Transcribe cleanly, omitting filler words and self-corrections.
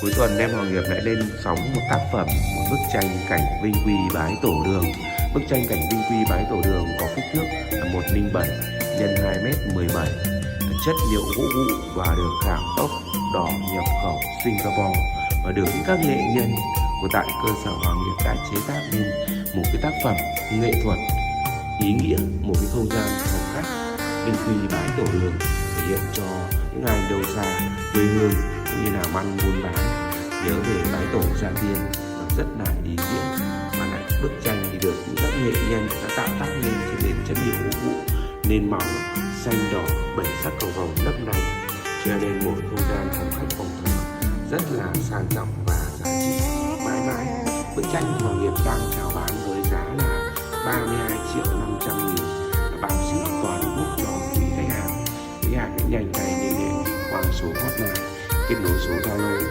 Cuối tuần em Hoàng Nghiệp lại lên sóng một tác phẩm, một bức tranh cảnh Vinh Quy bái tổ đường. Bức tranh cảnh Vinh Quy bái tổ đường có kích thước là 107 x 2m17, chất liệu gỗ vụn và được khảm ốc đỏ nhập khẩu Singapore, và được các nghệ nhân của tại cơ sở Hoàng Nghiệp đã chế tác nên một cái tác phẩm nghệ thuật ý nghĩa, một cái không gian phong cách Vinh Quy bái tổ đường, thể hiện cho những ai đâu xa quê hương cũng như làm ăn buôn bán nhớ về bái tổ gia tiên, rất là ý nghĩa. Mà lại bức tranh thì được các nghệ nhân đã tạo tác lên trên nền chất liệu gỗ vụn, nên màu xanh đỏ bảy sắc cầu vồng lấp lánh, cho nên một không gian phong cách phòng thờ rất là sang trọng và giá trị mãi mãi. Bức tranh Hoàng Nghiệp đang chào bán với giá là 32.500.000, bao ship toàn quốc cho quý khách hàng. Quý khách hàng nhanh tay liên hệ qua số hotline, kết nối số Zalo